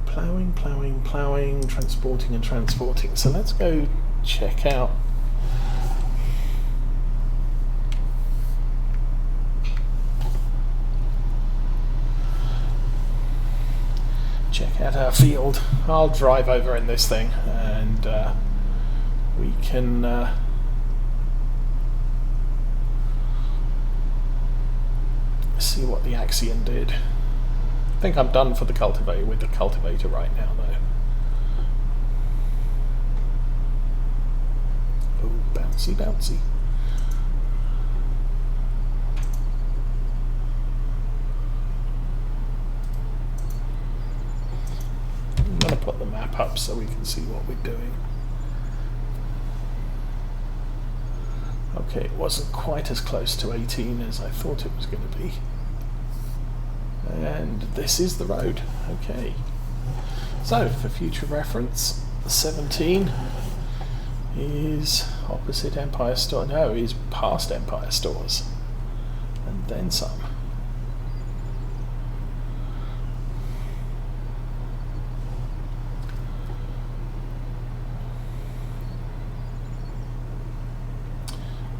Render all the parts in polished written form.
Ploughing, ploughing, ploughing, transporting and transporting. So let's go check out our field. I'll drive over in this thing and we can see what the Axion did. I think I'm done for the cultivator with the cultivator right now though. Oh, bouncy, bouncy. I'm going to put the map up so we can see what we're doing. Okay, it wasn't quite as close to 18 as I thought it was going to be. And this is the road. Okay. So, for future reference, the 17 is opposite Empire Store. No, is past Empire Stores. And then some.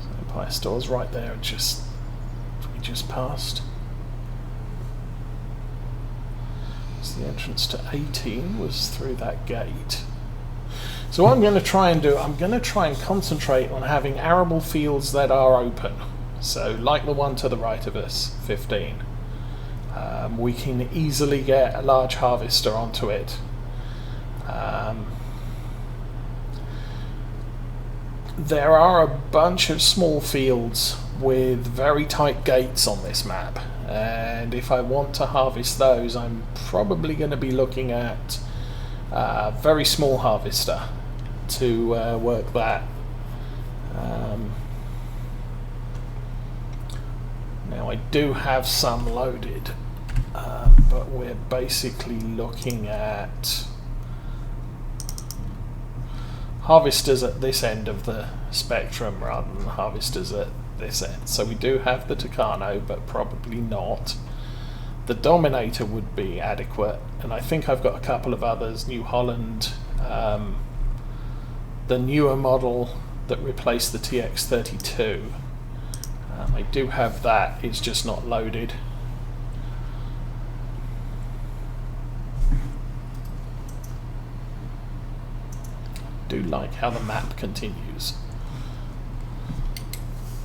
So Empire Store's right there, we just passed. The entrance to 18 was through that gate. So what I'm going to try and do, I'm going to try and concentrate on having arable fields that are open. So like the one to the right of us, 15. We can easily get a large harvester onto it. There are a bunch of small fields with very tight gates on this map, and if I want to harvest those, I'm probably going to be looking at a very small harvester to work that. Now I do have some loaded, but we're basically looking at harvesters at this end of the spectrum rather than harvesters at this end. So we do have the Tucano, but probably not. The Dominator would be adequate, and I think I've got a couple of others. New Holland, the newer model that replaced the TX32. I do have that, it's just not loaded. Do like how the map continues.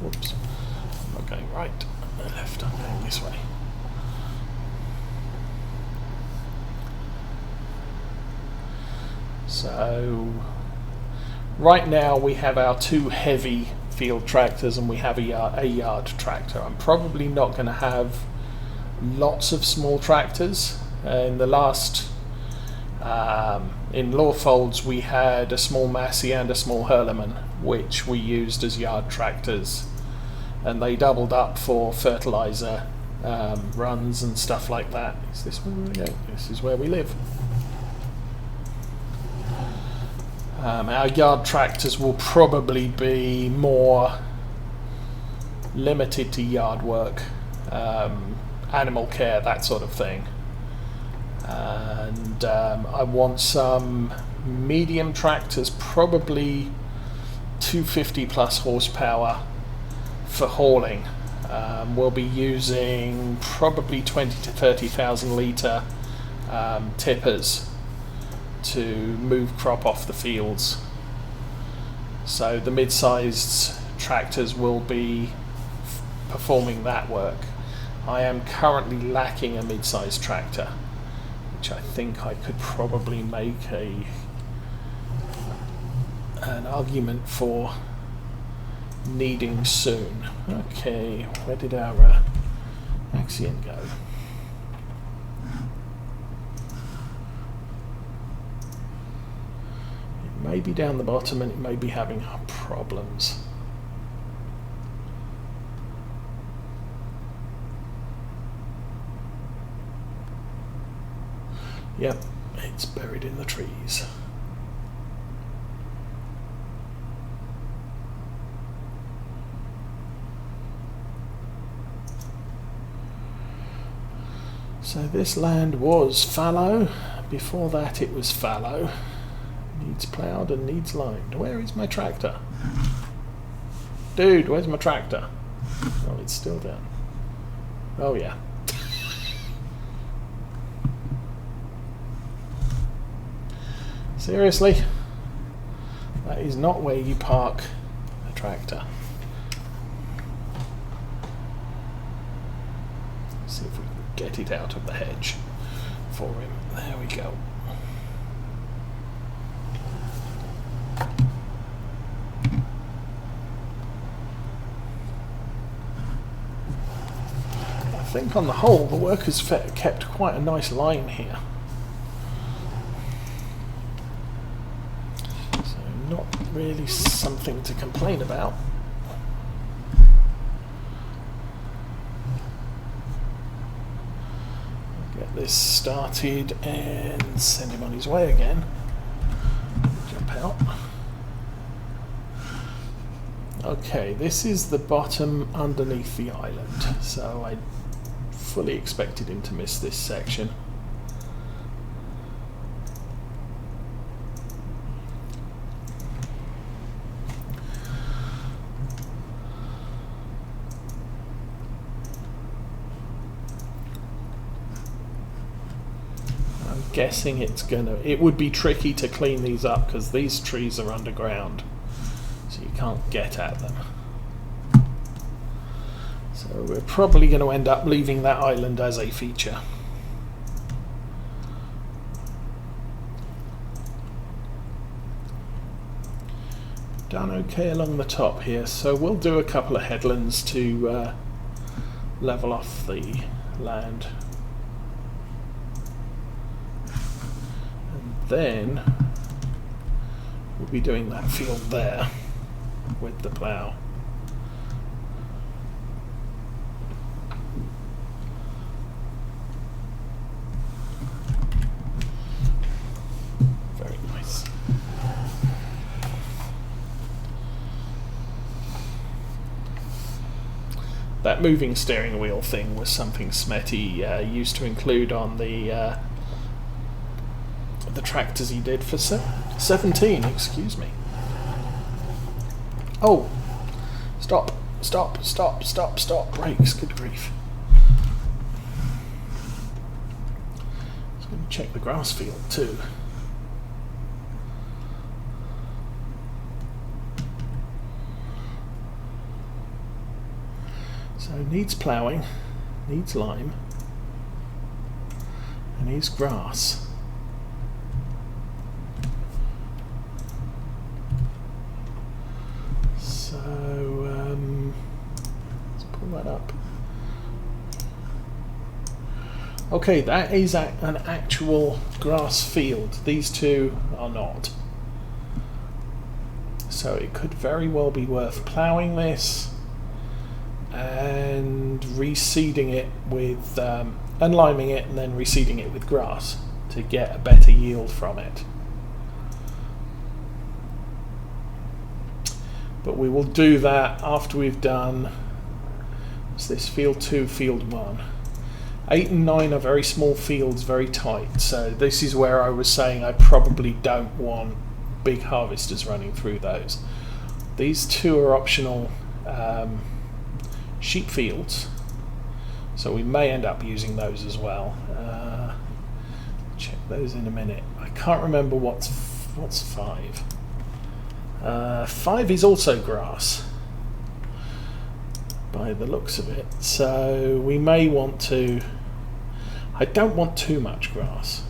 Whoops, I'm not going right, I'm left, I'm going this way. So right now we have our two heavy field tractors and we have a yard tractor. I'm probably not going to have lots of small tractors. In the last in Lawfolds we had a small Massey and a small Hurleman, which we used as yard tractors, and they doubled up for fertilizer runs and stuff like that. Is this where we're going? This is where we live. Our yard tractors will probably be more limited to yard work, animal care, that sort of thing. And I want some medium tractors, probably 250 plus horsepower for hauling. We'll be using probably 20 to 30,000 litre tippers to move crop off the fields. So the mid-sized tractors will be performing that work. I am currently lacking a mid-sized tractor, which I think I could probably make an argument for needing soon. Okay, where did our Axion go? It may be down the bottom and it may be having problems. Yep, it's buried in the trees. So this land was fallow, Before that it was fallow. Needs ploughed and needs limed. Where is my tractor? Dude, where's my tractor? Oh, it's still down. Oh yeah. Seriously? That is not where you park a tractor. Let's see if we can get it out of the hedge for him. There we go. I think on the whole the workers kept quite a nice line here. So not really something to complain about. Get this started and send him on his way again. Jump out. Okay, this is the bottom underneath the island, so I fully expected him to miss this section. I'm guessing it would be tricky to clean these up because these trees are underground, so you can't get at them. So we're probably going to end up leaving that island as a feature. Done okay along the top here, so we'll do a couple of headlands to level off the land. And then we'll be doing that field there with the plough. Very nice. That moving steering wheel thing was something Smetty used to include on the tractors he did for 17, excuse me. Oh, stop, brakes, good grief. I was going to check the grass field too. So needs ploughing, needs lime, and needs grass. Let's pull that up. Okay, that is an actual grass field. These two are not. So it could very well be worth ploughing this and reseeding it with, unliming it and then reseeding it with grass to get a better yield from it. But we will do that after we've done, what's this, field 2, field 1. 8 and 9 are very small fields, very tight, so this is where I was saying I probably don't want big harvesters running through those. These two are optional sheep fields, so we may end up using those as well. Check those in a minute. I can't remember what's 5. 5 is also grass by the looks of it, so we may want to, I don't want too much grass,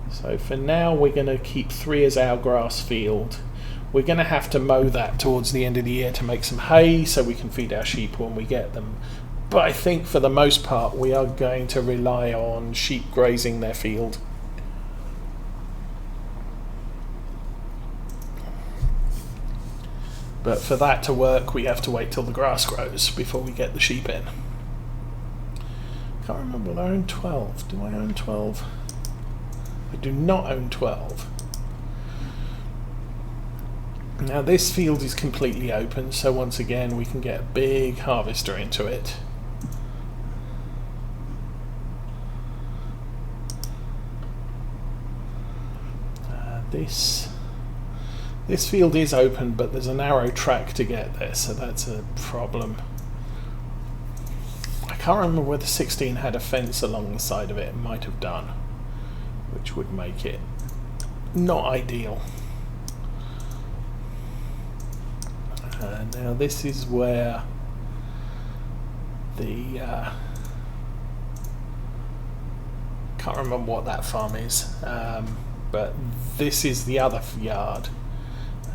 so for now we're going to keep 3 as our grass field. We're going to have to mow that towards the end of the year to make some hay so we can feed our sheep when we get them, but I think for the most part we are going to rely on sheep grazing their field. But for that to work, we have to wait till the grass grows before we get the sheep in. Can't remember whether I own 12. Do I own 12? I do not own 12. Now this field is completely open, so once again we can get a big harvester into it. this field is open, but there's a narrow track to get there, so that's a problem. I can't remember whether 16 had a fence along the side of it. It might have done, which would make it not ideal. Now this is where the can't remember what that farm is, but this is the other yard.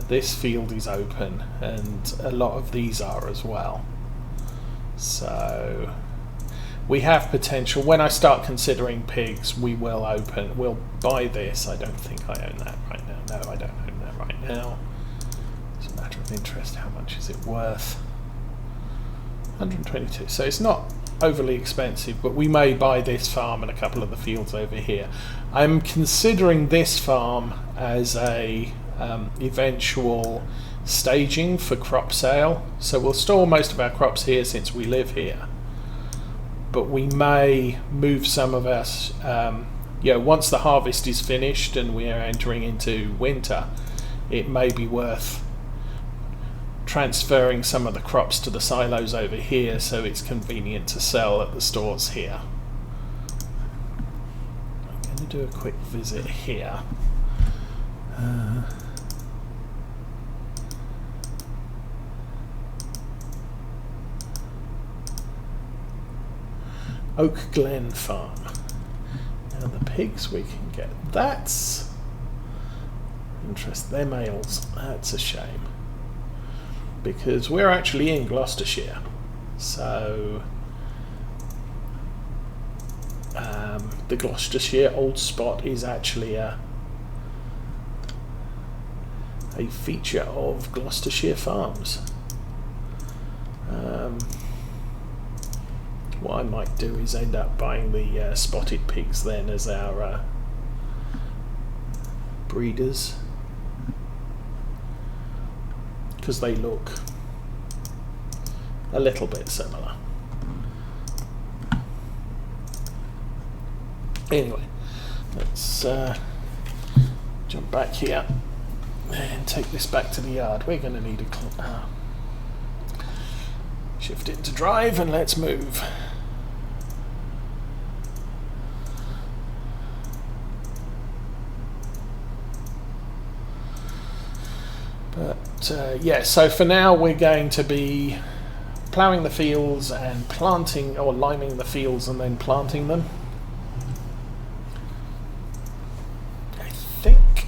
This field is open, and a lot of these are as well. So we have potential. When I start considering pigs, we'll buy this. I don't think I own that right now. No, I don't own that right now. It's a matter of interest. How much is it worth? 122. So it's not overly expensive, but we may buy this farm and a couple of the fields over here. I'm considering this farm as a eventual staging for crop sale. So we'll store most of our crops here since we live here, but we may move some of us, once the harvest is finished and we are entering into winter, it may be worth transferring some of the crops to the silos over here so it's convenient to sell at the stores here. I'm going to do a quick visit here. Oak Glen Farm. Now the pigs we can get. That's interesting. They're males. That's a shame, because we're actually in Gloucestershire. So the Gloucestershire Old Spot is actually a feature of Gloucestershire Farms. What I might do is end up buying the spotted pigs then as our breeders, because they look a little bit similar. Anyway, let's jump back here and take this back to the yard. We're going to need a shift into drive, and let's move. But yeah, so for now we're going to be ploughing the fields and planting, or liming the fields and then planting them. I think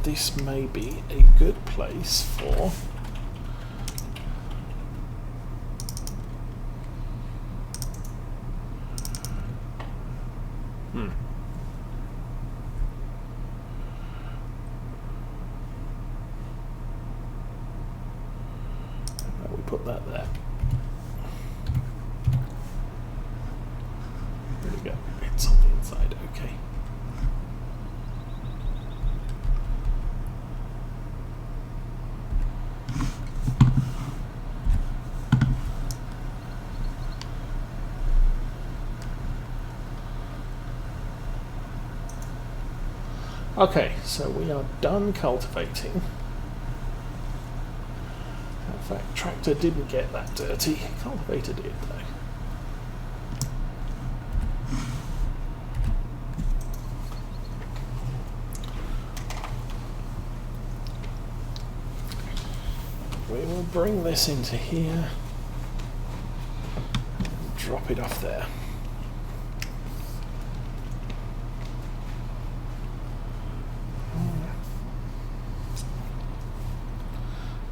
this may be a good place for we put that there. There we go. It's on the inside. Okay. Okay, so we are done cultivating. In fact, tractor didn't get that dirty. Cultivator did, though. We will bring this into here and drop it off there.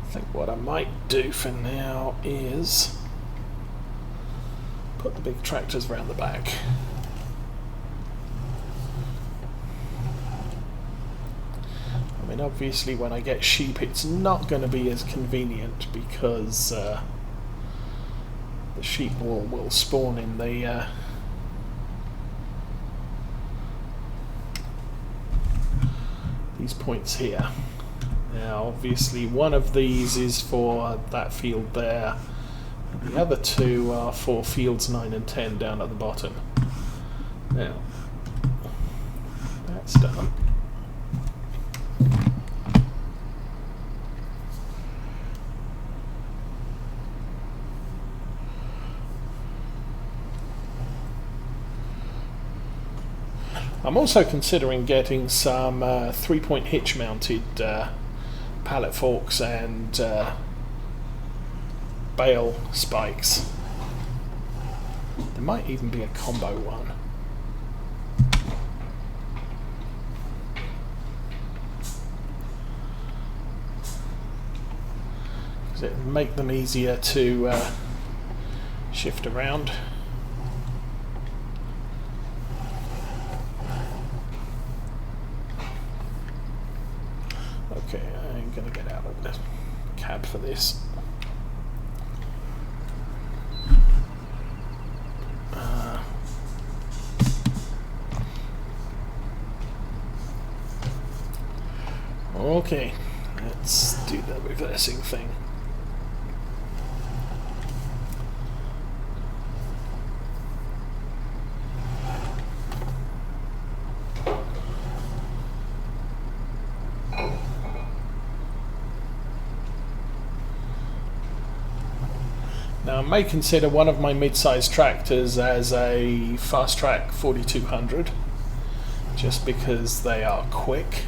I think what I might do for now is put the big tractors round the back. I mean, obviously when I get sheep it's not going to be as convenient, because the sheep will spawn in the these points here. Now obviously one of these is for that field there, and the other two are for fields 9 and 10 down at the bottom. Now that's done. I'm also considering getting some 3-point hitch mounted pallet forks and bale spikes. There might even be a combo one. Because it would make them easier to shift around. Okay, I'm going to get out of the cab for this. Okay, let's do the reversing thing. Now, I may consider one of my mid-size tractors as a fast track 4200, just because they are quick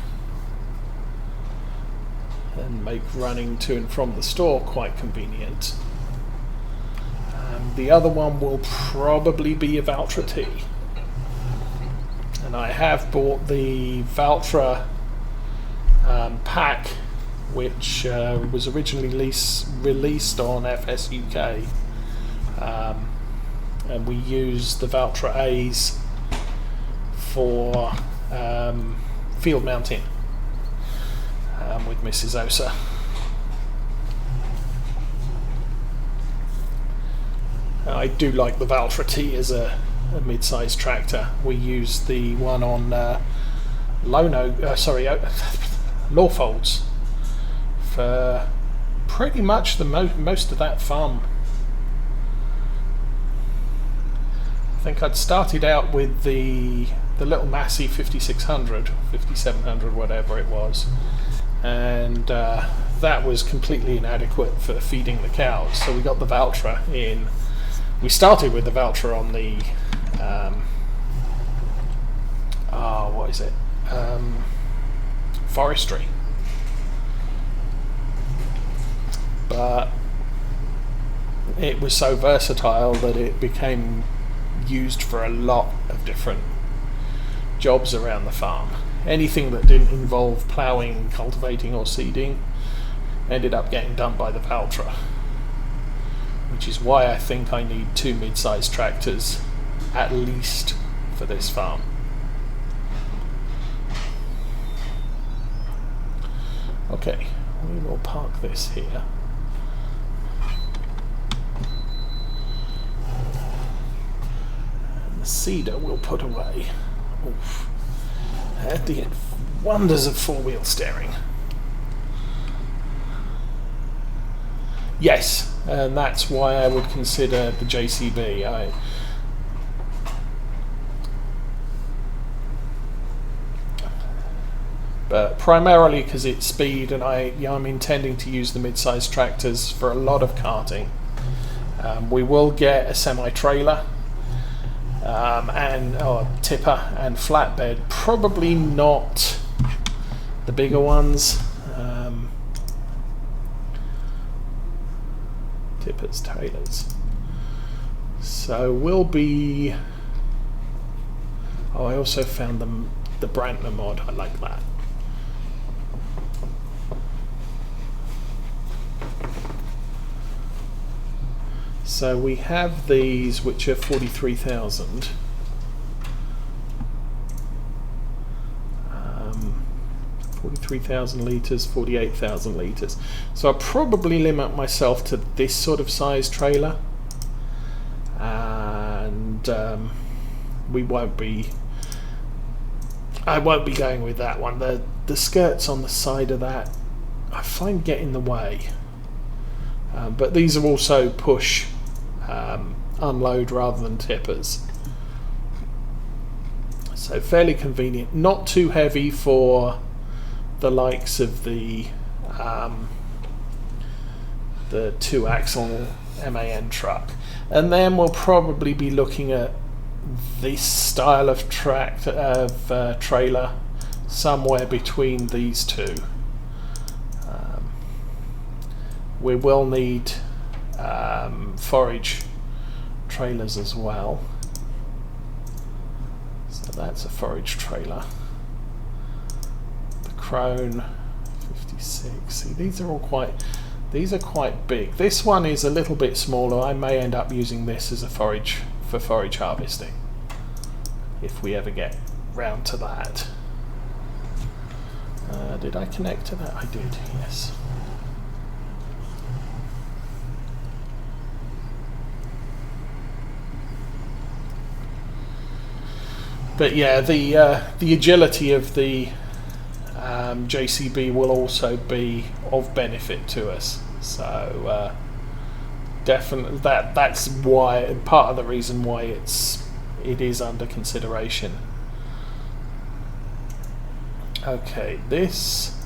and make running to and from the store quite convenient. The other one will probably be a Valtra T, and I have bought the Valtra pack, which was originally released on FS UK, and we use the Valtra A's for field mounting with Mrs. Osa. I do like the Valtra T as a mid-sized tractor. We use the one on Lawfolds for pretty much the most of that farm. I think I'd started out with the little Massey 5600, 5700, whatever it was, and that was completely inadequate for feeding the cows. So we got the Valtra in. We started with the Valtra on the what is it? Forestry. But it was so versatile that it became used for a lot of different jobs around the farm. Anything that didn't involve ploughing, cultivating or seeding ended up getting done by the Valtra, which is why I think I need 2 mid-sized tractors at least for this farm. Okay, we will park this here. And the cedar we'll put away. Oof. The wonders of four-wheel steering. Yes, and that's why I would consider the JCB. But primarily because it's speed, and I'm intending to use the mid-sized tractors for a lot of carting. We will get a semi-trailer and tipper and flatbed, probably not the bigger ones. Tippers, trailers. So we'll be. Oh, I also found the Brantner mod. I like that. So we have these, which are 43,000. 43,000 litres, 48,000 litres. So I'll probably limit myself to this sort of size trailer, and I won't be going with that one. The skirts on the side of that I find get in the way, but these are also push unload rather than tippers, so fairly convenient, not too heavy for the likes of the 2-axle MAN truck. And then we'll probably be looking at this style of trailer somewhere between these two. We will need forage trailers as well. So that's a forage trailer. The Crone 56. See, these are quite big. This one is a little bit smaller. I may end up using this as a forage for forage harvesting if we ever get round to that. Did I connect to that? I did, yes. But yeah, the agility of the JCB will also be of benefit to us. So definitely that's why, part of the reason why it is under consideration. Okay, this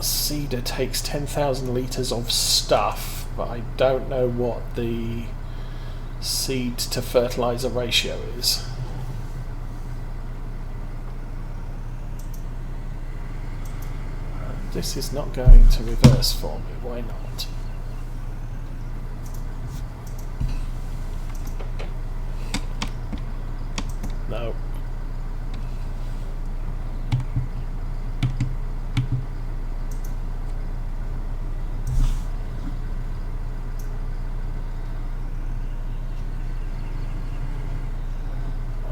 seeder takes 10,000 litres of stuff, but I don't know what the seed to fertilizer ratio is. This is not going to reverse for me, why not? No.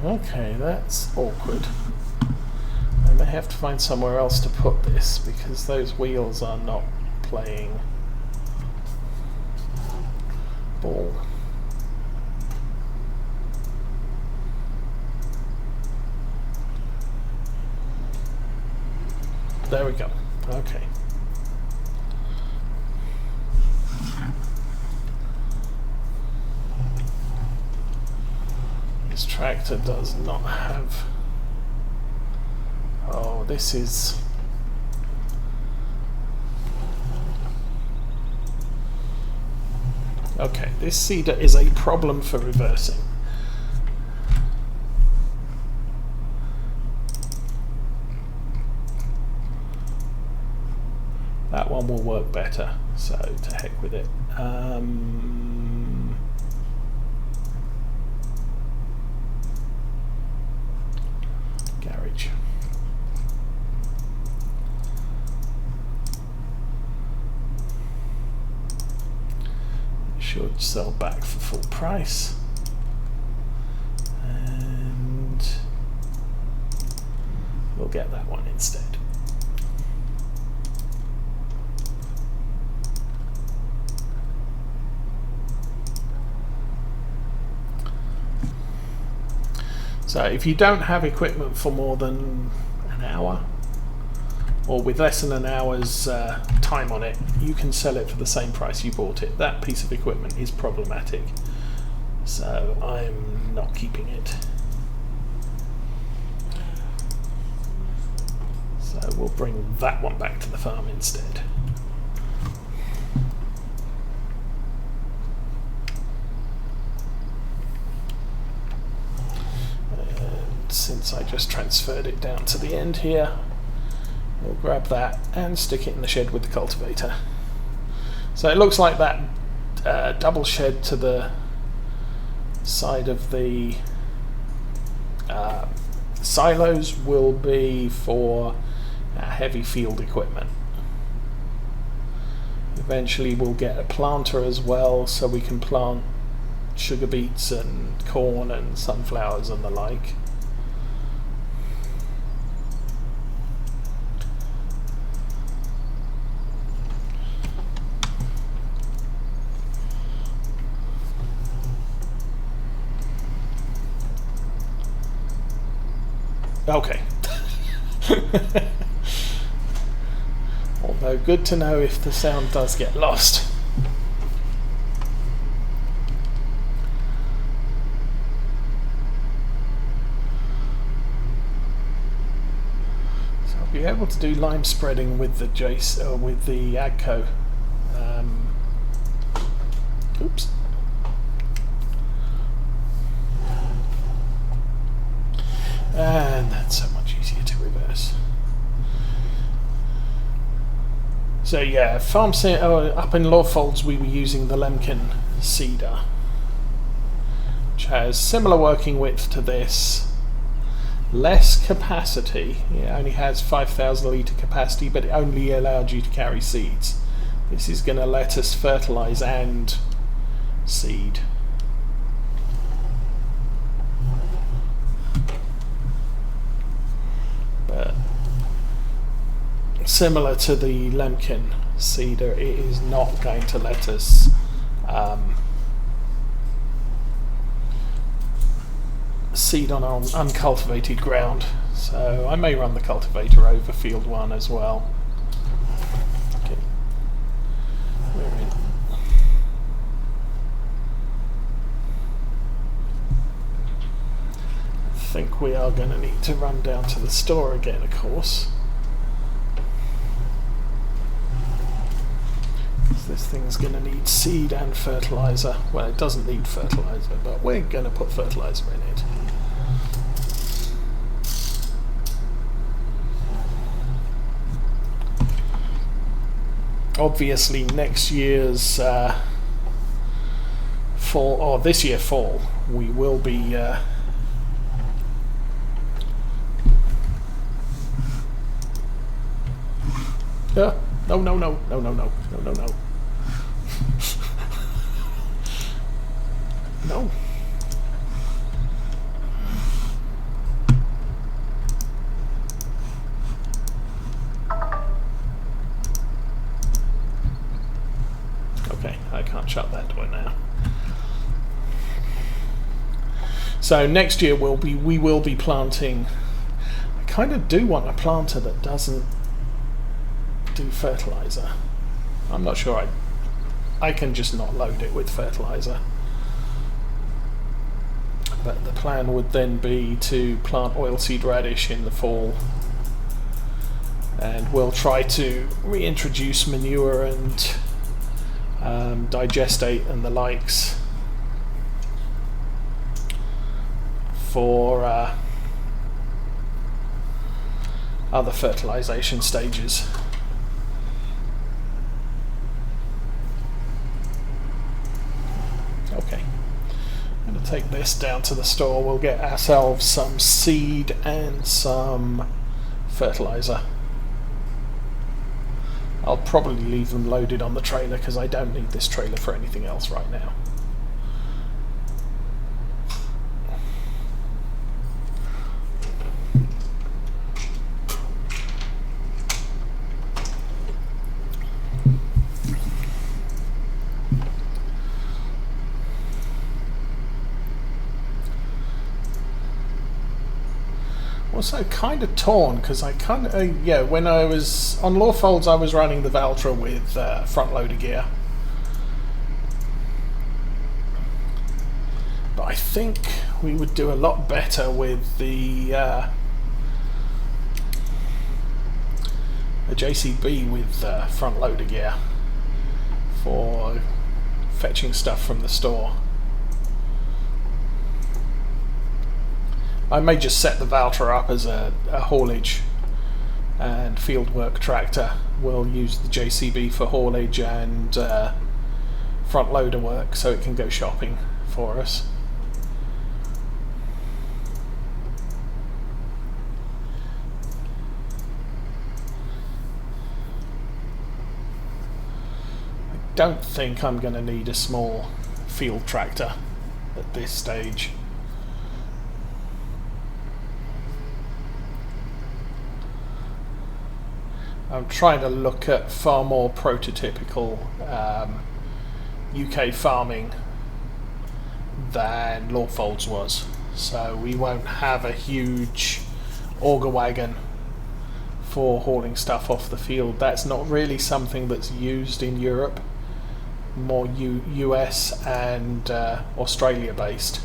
Okay, that's awkward. I may have to find somewhere else to put this because those wheels are not playing ball. There we go. Okay. This tractor does not have... Oh, this is... Okay, this seeder is a problem for reversing. That one will work better, so to heck with it. Garage. Should sell back for full price. And we'll get that one instead. So if you don't have equipment for more than an hour, or with less than an hour's time on it, you can sell it for the same price you bought it. That piece of equipment is problematic, so I'm not keeping it. So we'll bring that one back to the farm instead. Since I just transferred it down to the end here, we'll grab that and stick it in the shed with the cultivator. So it looks like that double shed to the side of the silos will be for heavy field equipment. Eventually we'll get a planter as well, so we can plant sugar beets and corn and sunflowers and the like. Okay. Although good to know if the sound does get lost. So I'll be able to do lime spreading with the with the Agco. And that's so much easier to reverse. So yeah, up in Lawfolds we were using the Lemken seeder, which has similar working width to this, less capacity. It only has 5,000 litre capacity, but it only allowed you to carry seeds. This is going to let us fertilise and seed. But similar to the Lemken seeder, it is not going to let us seed on uncultivated ground. So I may run the cultivator over field 1 as well. Okay. We're in. I think we are going to need to run down to the store again, of course. This thing's going to need seed and fertilizer. Well, it doesn't need fertilizer, but we're going to put fertilizer in it. Obviously, next year's fall, or this year fall, we will be no. No. Okay, I can't shut that door now. So next year we will be planting. I kind of do want a planter that doesn't do fertilizer. I'm not sure I can just not load it with fertilizer. But the plan would then be to plant oilseed radish in the fall, and we'll try to reintroduce manure and digestate and the likes for other fertilization stages. Okay. Take this down to the store. We'll get ourselves some seed and some fertilizer. I'll probably leave them loaded on the trailer because I don't need this trailer for anything else right now. Also kind of torn because I kind of when I was on Lawfolds I was running the Valtra with front loader gear, but I think we would do a lot better with the JCB with front loader gear for fetching stuff from the store. I may just set the Valtra up as a haulage and fieldwork tractor. We'll use the JCB for haulage and front loader work so it can go shopping for us. I don't think I'm going to need a small field tractor at this stage. I'm trying to look at far more prototypical UK farming than Lawfolds was. So we won't have a huge auger wagon for hauling stuff off the field. That's not really something that's used in Europe. More US and Australia based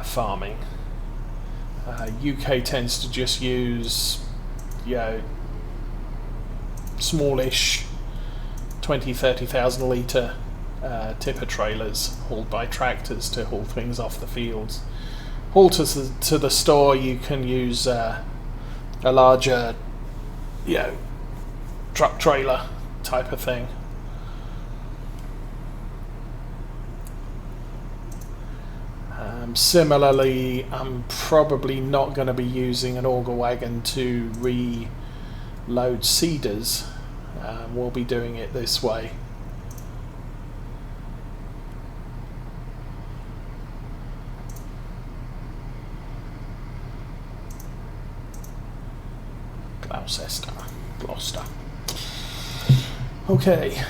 farming. UK tends to just use smallish 20,000-30,000 litre tipper trailers hauled by tractors to haul things off the fields. haul to the store, you can use a larger, truck trailer type of thing. Similarly, I'm probably not going to be using an auger wagon to reload seeders. We'll be doing it this way. Gloucester. Okay,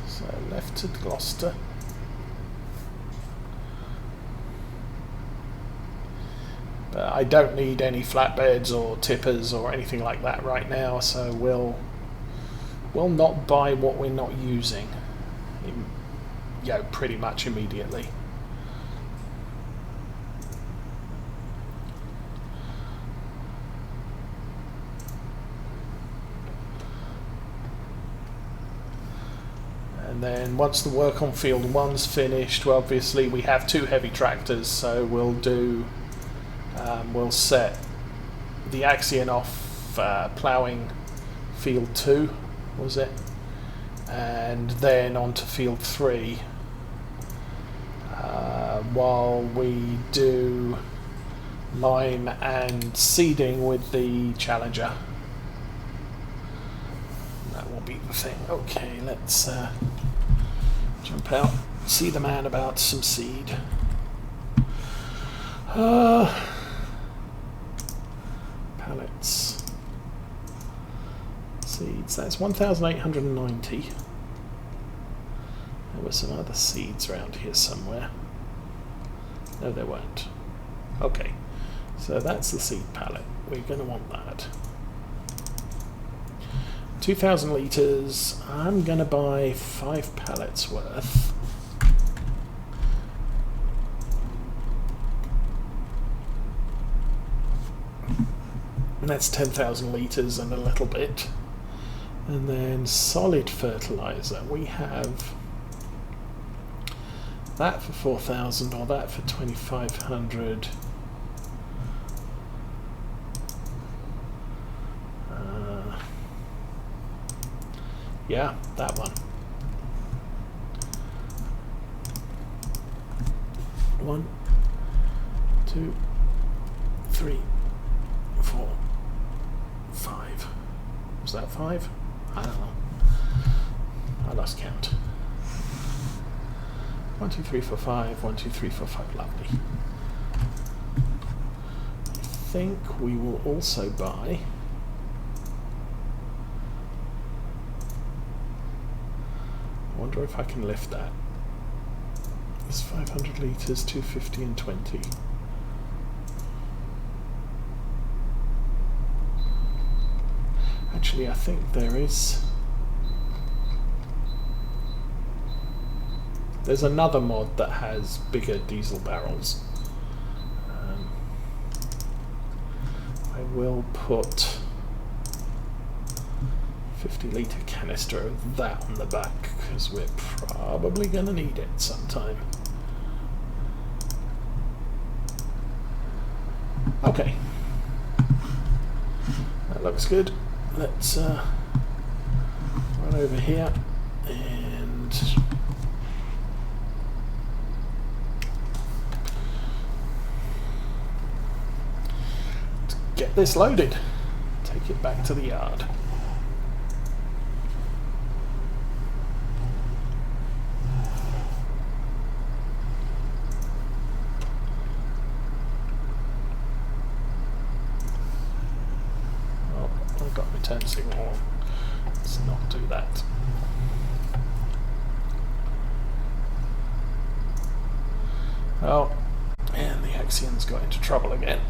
so left to Gloucester. But I don't need any flatbeds or tippers or anything like that right now, so we'll not buy what we're not using, pretty much immediately. And then once the work on field 1's finished, well, obviously we have 2 heavy tractors, so we'll set the Axion off ploughing field 2, was it? And then onto field 3 while we do lime and seeding with the Challenger. That will be the thing. Okay, let's jump out, see the man about some seed. Pallets. Seeds, that's 1,890. There were some other seeds around here somewhere. No, there weren't. Okay, so that's the seed pallet. We're going to want that. 2,000 litres. I'm going to buy 5 pallets worth. And that's 10,000 litres and a little bit. And then solid fertilizer. We have that for 4,000 or that for 2,500. Yeah, that one. 1, 2, 3, 4, 5. Was that 5? I don't know. I lost count. 1, 2, 3, 4, 5. 1, 2, 3, 4, 5. Lovely. I think we will also buy. I wonder if I can lift that. It's 500 litres, 250 and 20. Actually, I think there's another mod that has bigger diesel barrels. I will put 50 litre canister of that on the back because we're probably going to need it sometime. Okay, that looks good. Let's run over here and get this loaded. Take it back to the yard. Turn signal on. Let's not do that. Oh, and the Axion's got into trouble again.